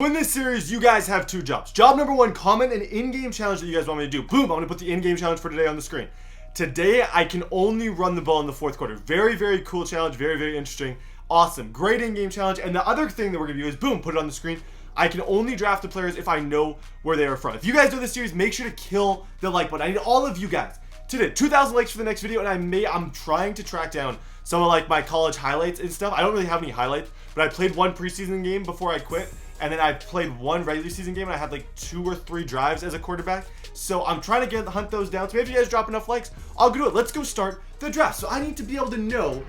in this series, you guys have two jobs. Job number one, comment an in-game challenge that you guys want me to do. Boom, I'm going to put the in-game challenge for today on the screen. Today, I can only run the ball in the fourth quarter. Very, very cool challenge. Very, very interesting. Awesome. Great in-game challenge. And the other thing that we're going to do is, boom, put it on the screen. I can only draft the players if I know where they are from. If you guys do this series, make sure to kill the like button. I need all of you guys today. 2,000 likes for the next video, and I'm trying to track down some of like my college highlights and stuff. I don't really have any highlights, but I played one preseason game before I quit, and then I played one regular season game, and I had like 2 or 3 drives as a quarterback. So I'm trying to hunt those down. So maybe you guys drop enough likes, I'll do it. Let's go start the draft. So I need to be able to know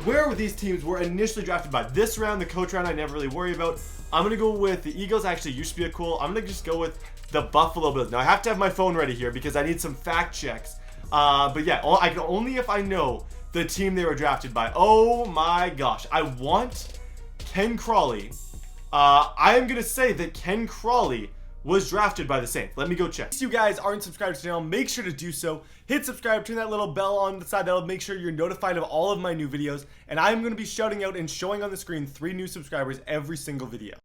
where these teams were initially drafted by. This round, the coach round, I never really worry about. I'm going to go with the Eagles. Actually used to be a cool. I'm going to just go with the Buffalo Bills. Now, I have to have my phone ready here because I need some fact checks. But yeah, I can only if I know the team they were drafted by. Oh my gosh. I want Ken Crawley. I am going to say that Ken Crawley was drafted by the Saints. Let me go check. If you guys aren't subscribed to the channel, make sure to do so. Hit subscribe, turn that little bell on the side. That'll make sure you're notified of all of my new videos. And I'm going to be shouting out and showing on the screen 3 new subscribers every single video.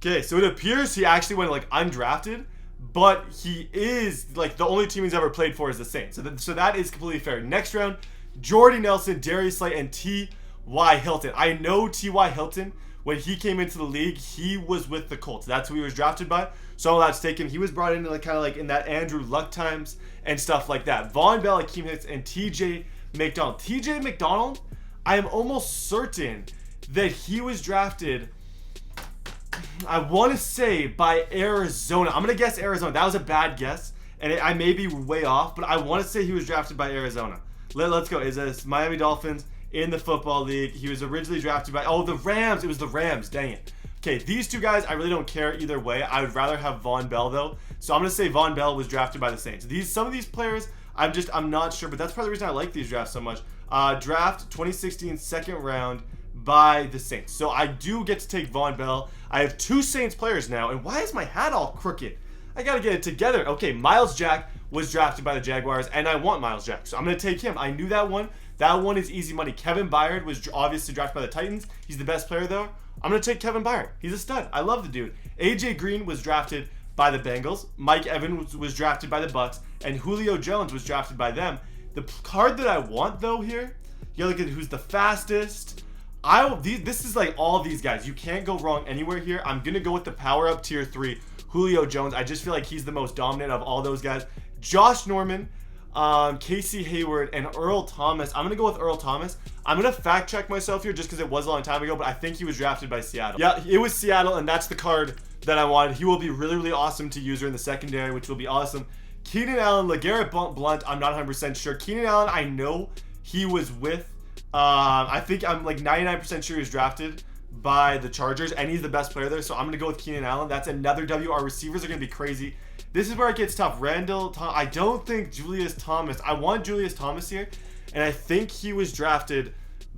Okay, so it appears he actually went like undrafted, but he is like the only team he's ever played for is the Saints. So that is completely fair. Next round, Jordy Nelson, Darius Slay, and T.Y. Hilton. I know T.Y. Hilton. When he came into the league, he was with the Colts. That's who he was drafted by. So that's taken. He was brought in like kind of like in that Andrew Luck times and stuff like that. Von Bell, Akeem Hicks, and T.J. McDonald. T.J. McDonald, I am almost certain that he was drafted, I want to say, by Arizona. I'm going to guess Arizona. That was a bad guess, and I may be way off, but I want to say he was drafted by Arizona. Let's go. Is this Miami Dolphins? In the football league, he was originally drafted by the Rams. It was the Rams. Dang it. Okay, these two guys, I really don't care either way. I would rather have Von Bell though, so I'm gonna say Von Bell was drafted by the Saints. Some of these players, I'm not sure, but that's probably the reason I like these drafts so much. Draft 2016 second round by the Saints. So I do get to take Von Bell. I have 2 Saints players now, and why is my hat all crooked? I gotta get it together. Okay, Miles Jack was drafted by the Jaguars, and I want Miles Jack, so I'm gonna take him. I knew that one. That one is easy money. Kevin Byard was obviously drafted by the Titans. He's the best player though. I'm going to take Kevin Byard. He's a stud. I love the dude. AJ Green was drafted by the Bengals. Mike Evans was drafted by the Bucks. And Julio Jones was drafted by them. The card that I want though here, you gotta look at who's the fastest. This is like all these guys. You can't go wrong anywhere here. I'm going to go with the power up tier 3, Julio Jones. I just feel like he's the most dominant of all those guys. Josh Norman, Casey Hayward, and Earl Thomas. I'm going to go with Earl Thomas. I'm going to fact check myself here just because it was a long time ago, but I think he was drafted by Seattle. Yeah, it was Seattle, and that's the card that I wanted. He will be really, really awesome to use her in the secondary, which will be awesome. Keenan Allen, LeGarrette Blount, I'm not 100% sure. Keenan Allen, I know he was with, I think I'm like 99% sure he was drafted by the Chargers, and he's the best player there, so I'm going to go with Keenan Allen. That's another W. Our receivers are going to be crazy. This is where it gets tough. I don't think Julius Thomas. I want Julius Thomas here, and I think he was drafted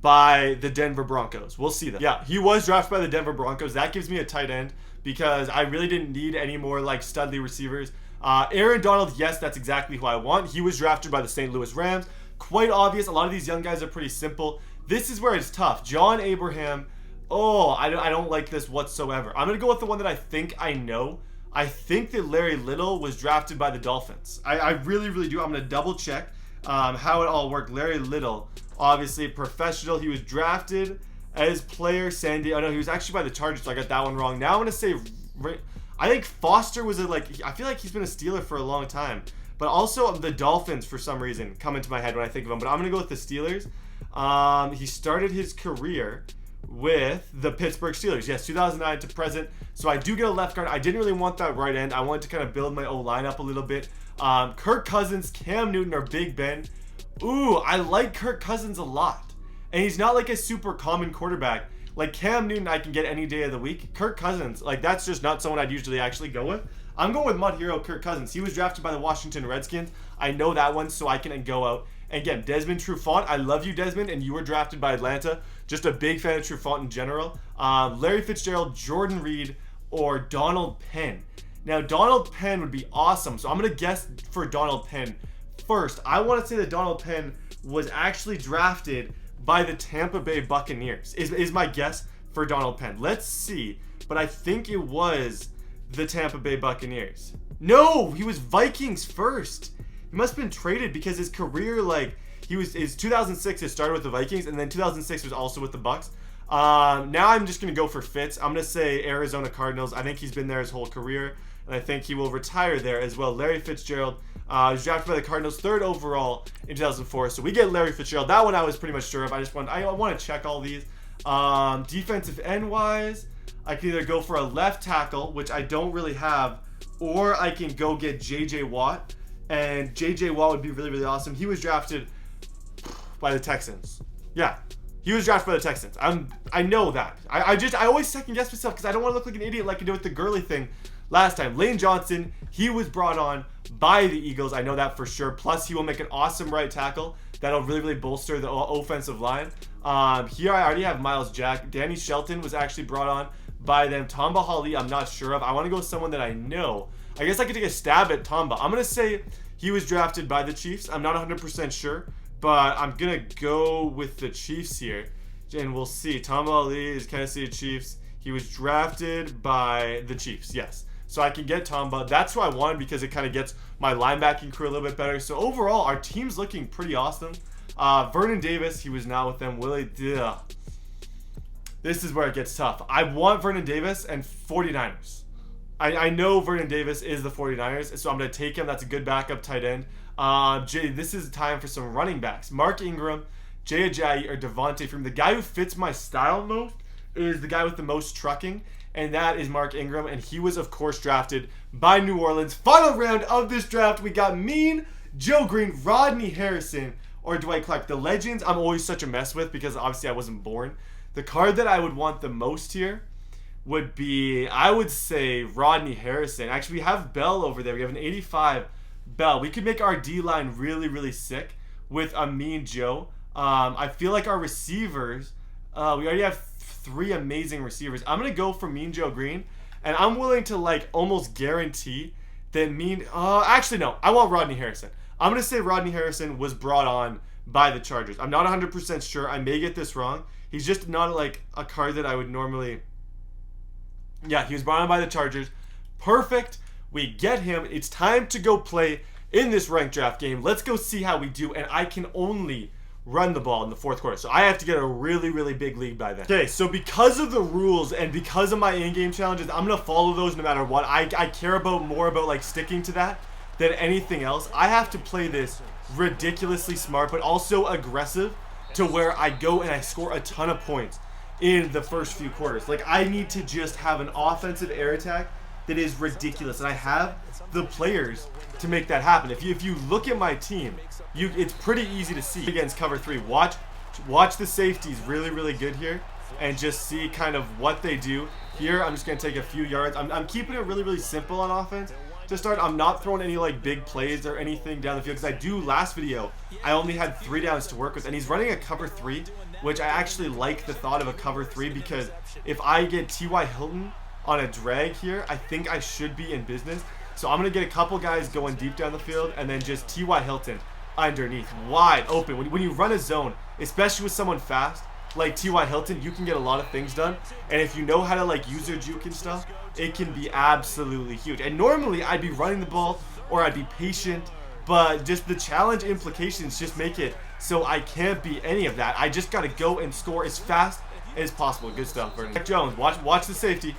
by the Denver Broncos. We'll see that. Yeah, he was drafted by the Denver Broncos. That gives me a tight end because I really didn't need any more like studly receivers. Aaron Donald, yes, that's exactly who I want. He was drafted by the St. Louis Rams. Quite obvious. A lot of these young guys are pretty simple. This is where it's tough. John Abraham. Oh, I don't like this whatsoever. I'm going to go with the one that I think I know. I think that Larry Little was drafted by the Dolphins. I really, really do. I'm going to double check how it all worked. Larry Little, obviously professional. He was drafted as player Sandy. Oh, no, he was actually by the Chargers, so I got that one wrong. Now I'm going to say, I think Foster was I feel like he's been a Steeler for a long time. But also the Dolphins, for some reason, come into my head when I think of him. But I'm going to go with the Steelers. He started his career with the Pittsburgh Steelers. Yes, 2009 to present. So I do get a left guard. I didn't really want that right end. I wanted to kind of build my O-line up a little bit. Kirk Cousins, Cam Newton, or Big Ben. Ooh, I like Kirk Cousins a lot. And he's not like a super common quarterback. Like Cam Newton, I can get any day of the week. Kirk Cousins, like that's just not someone I'd usually actually go with. I'm going with Mud Hero Kirk Cousins. He was drafted by the Washington Redskins. I know that one, so I can go out. And again, Desmond Trufant. I love you, Desmond, and you were drafted by Atlanta. Just a big fan of Trufant in general. Larry Fitzgerald, Jordan Reed, or Donald Penn. Now, Donald Penn would be awesome, so I'm going to guess for Donald Penn first. I want to say that Donald Penn was actually drafted by the Tampa Bay Buccaneers, is my guess for Donald Penn. Let's see. but I think it was the Tampa Bay Buccaneers. No, he was Vikings first. He must have been traded because his career, like, his 2006, it started with the Vikings, and then 2006 was also with the Bucs. Now I'm just going to go for Fitz. I'm going to say Arizona Cardinals. I think he's been there his whole career, and I think he will retire there as well. Larry Fitzgerald was drafted by the Cardinals 3rd overall in 2004. So we get Larry Fitzgerald. That one I was pretty much sure of. I want to check all these. Defensive end wise, I can either go for a left tackle, which I don't really have, or I can go get J.J. Watt. And J.J. Watt would be really, really awesome. He was drafted by the Texans. Yeah, he was drafted by the Texans. I know that. I always second guess myself because I don't want to look like an idiot like I did with the Gurley thing last time. Lane Johnson, he was brought on by the Eagles. I know that for sure. Plus, he will make an awesome right tackle that'll really, really bolster the offensive line. Here I already have Miles Jack. Danny Shelton was actually brought on by them. Tamba Hali, I'm not sure of. I want to go with someone that I know. I guess I could take a stab at Tamba. I'm going to say he was drafted by the Chiefs. I'm not 100% sure, but I'm going to go with the Chiefs here. And we'll see. Tamba Ali is Kansas City Chiefs. He was drafted by the Chiefs, yes. So I can get Tamba. That's who I wanted because it kind of gets my linebacking crew a little bit better. So overall, our team's looking pretty awesome. Vernon Davis, he was not with them. This is where it gets tough. I want Vernon Davis and 49ers. I know Vernon Davis is the 49ers, so I'm going to take him. That's a good backup tight end. This is time for some running backs. Mark Ingram, Jay Ajayi, or Devontae Freeman. The guy who fits my style most is the guy with the most trucking, and that is Mark Ingram, and he was, of course, drafted by New Orleans. Final round of this draft, we got Mean, Joe Green, Rodney Harrison, or Dwight Clark. The legends I'm always such a mess with because obviously I wasn't born. The card that I would want the most here would be, I would say, Rodney Harrison. Actually, we have Bell over there. We have an 85 Bell. We could make our D-line really, really sick with a Mean Joe. I feel like our receivers, we already have 3 amazing receivers. I'm going to go for Mean Joe Green, and I'm willing to, like, almost guarantee that actually, no. I want Rodney Harrison. I'm going to say Rodney Harrison was brought on by the Chargers. I'm not 100% sure. I may get this wrong. He's just not, like, a card that I would normally... Yeah, he was brought on by the Chargers. Perfect. We get him. It's time to go play in this ranked draft game. Let's go see how we do. And I can only run the ball in the 4th quarter. So I have to get a really, really big lead by then. Okay, so because of the rules and because of my in-game challenges, I'm going to follow those no matter what. I care more about like sticking to that than anything else. I have to play this ridiculously smart, but also aggressive to where I go and I score a ton of points in the first few quarters. Like, I need to just have an offensive air attack that is ridiculous, and I have the players to make that happen. If you look at my team, it's pretty easy to see against cover 3. Watch the safeties really, really good here, and just see kind of what they do. Here, I'm just going to take a few yards. I'm keeping it really, really simple on offense. To start, I'm not throwing any like big plays or anything down the field because last video, I only had 3 downs to work with, and he's running a cover 3, which I actually like the thought of a cover 3 because if I get T.Y. Hilton on a drag here, I think I should be in business. So I'm going to get a couple guys going deep down the field and then just T.Y. Hilton underneath, wide open. When you run a zone, especially with someone fast like T.Y. Hilton, you can get a lot of things done. And if you know how to like use your juke and stuff, it can be absolutely huge. And normally I'd be running the ball or I'd be patient, but just the challenge implications just make it so I can't be any of that. I just got to go and score as fast as possible. Good stuff, Vernon. Check Jones, watch the safety.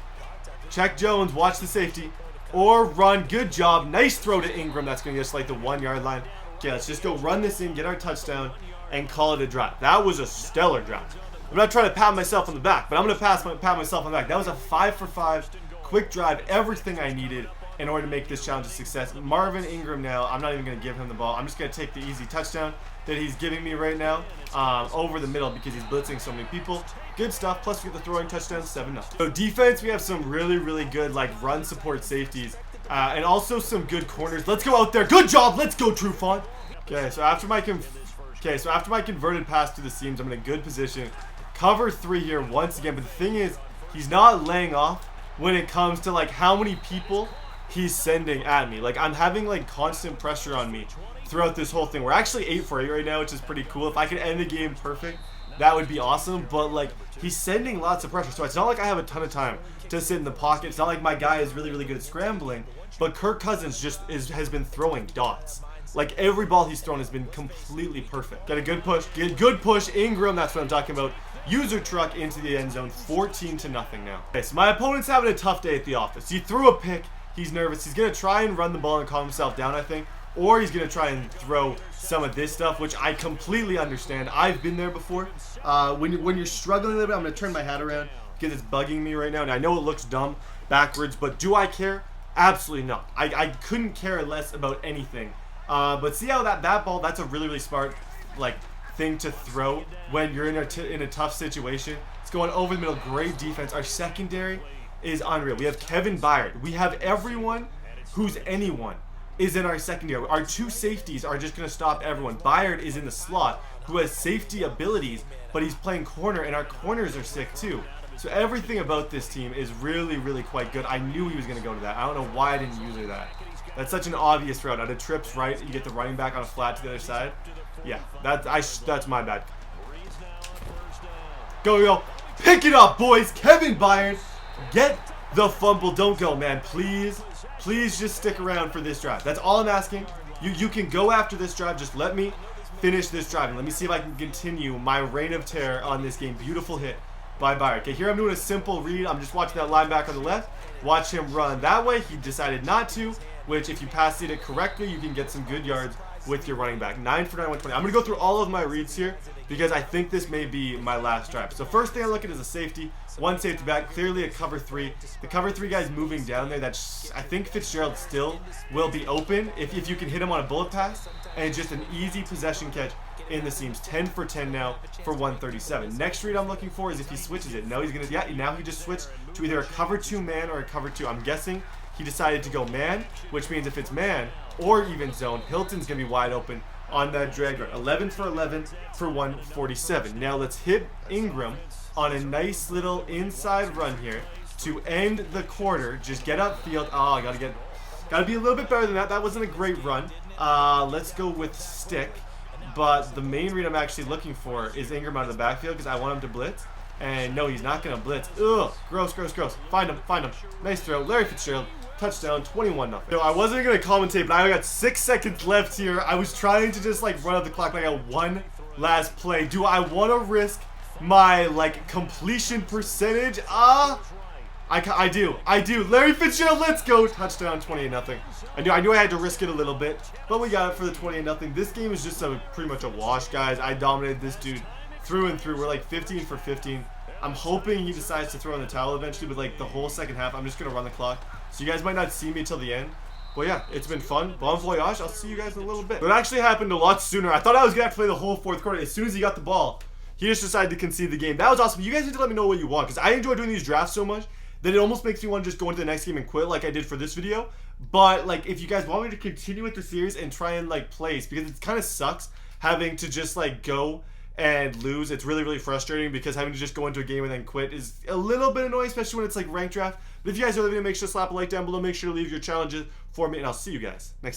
Check Jones, watch the safety. Or run, good job. Nice throw to Ingram. That's going to get us like the 1-yard line. Okay, let's just go run this in, get our touchdown, and call it a drive. That was a stellar drive. I'm not trying to pat myself on the back, but I'm going to pat myself on the back. That was a 5-for-5 quick drive, everything I needed in order to make this challenge a success. Marvin Ingram now, I'm not even going to give him the ball. I'm just going to take the easy touchdown that he's giving me right now over the middle because he's blitzing so many people. Good stuff. Plus, we get the throwing touchdown, 7-0. So defense, we have some really, really good like run support safeties and also some good corners. Let's go out there. Good job. Let's go, Trufant. Okay, so after my converted pass to the seams, I'm in a good position. Cover 3 here once again, but the thing is, he's not laying off when it comes to like how many people he's sending at me. Like, I'm having like constant pressure on me throughout this whole thing. We're actually 8 for 8 right now, which is pretty cool. If I could end the game perfect, that would be awesome. But like, he's sending lots of pressure, so it's not like I have a ton of time to sit in the pocket. It's not like my guy is really, really good at scrambling. But Kirk Cousins just has been throwing dots. Like, every ball he's thrown has been completely perfect. Got a good push. Good push. Ingram, that's what I'm talking about. User truck into the end zone. 14-0 now. Okay, so my opponent's having a tough day at the office. He threw a pick. He's nervous. He's going to try and run the ball and calm himself down, I think. Or he's going to try and throw some of this stuff, which I completely understand. I've been there before. When you're struggling a little bit, I'm going to turn my hat around because it's bugging me right now. And I know it looks dumb backwards, but do I care? Absolutely not. I couldn't care less about anything. But see how that ball, that's a really, really smart like thing to throw when you're in a tough situation. It's going over the middle. Great defense. Our secondary is unreal. We have Kevin Byard. We have everyone who's anyone is in our secondary. Our two safeties are just going to stop everyone. Byard is in the slot, who has safety abilities, but he's playing corner, and our corners are sick too. So everything about this team is really, really quite good. I knew he was going to go to that. I don't know why I didn't use her that. That's such an obvious route. Out of trips right, you get the running back on a flat to the other side. Yeah, that's my bad. Go. Pick it up, boys. Kevin Byard. Get the fumble. Don't go, man. Please just stick around for this drive. That's all I'm asking. You can go after this drive. Just let me finish this drive. And let me see if I can continue my reign of terror on this game. Beautiful hit by Byard. Okay, here I'm doing a simple read. I'm just watching that linebacker on the left. Watch him run that way. He decided not to, which if you pass it correctly, you can get some good yards with your running back. 9 for 9, 120. I'm going to go through all of my reads here because I think this may be my last drive. So first thing I look at is a safety. One safety back, clearly a cover 3. The cover 3 guy's moving down there. I think Fitzgerald still will be open if you can hit him on a bullet pass, and just an easy possession catch in the seams. 10 for 10 now for 137. Next read I'm looking for is if he switches it. No, he's going to, yeah, now he just switched to either a cover 2 man or a cover 2. I'm guessing he decided to go man, which means if it's man or even zone, Hilton's going to be wide open on that drag route. 11 for 11 for 147. Now let's hit Ingram on a nice little inside run here to end the quarter. Just get upfield. Oh, gotta be a little bit better than that. That wasn't a great run. Let's go with stick. But the main read I'm actually looking for is Ingram out of the backfield because I want him to blitz. And no, he's not going to blitz. Ugh, gross. Find him. Nice throw. Larry Fitzgerald. Touchdown, 21-0. So I wasn't going to commentate, but I got 6 seconds left here. I was trying to just like run out the clock. I got one last play. Do I want to risk my like completion percentage? I do. Larry Fitzgerald, let's go. Touchdown, 28-0. I knew I had to risk it a little bit, but we got it for the 28-0. This game is just pretty much a wash, guys. I dominated this dude through and through. We're like 15 for 15. I'm hoping he decides to throw in the towel eventually, but like the whole second half, I'm just going to run the clock. So you guys might not see me till the end. But yeah, it's been fun. Bon voyage. I'll see you guys in a little bit. But it actually happened a lot sooner. I thought I was going to have to play the whole fourth quarter. As soon as he got the ball, he just decided to concede the game. That was awesome. You guys need to let me know what you want, because I enjoy doing these drafts so much that it almost makes me want to just go into the next game and quit like I did for this video. But like, if you guys want me to continue with the series and try and like place, because it kind of sucks having to just like go and lose. It's really, really frustrating because having to just go into a game and then quit is a little bit annoying, especially when it's like ranked draft. But if you guys are leaving, make sure to slap a like down below. Make sure to leave your challenges for me, and I'll see you guys next time.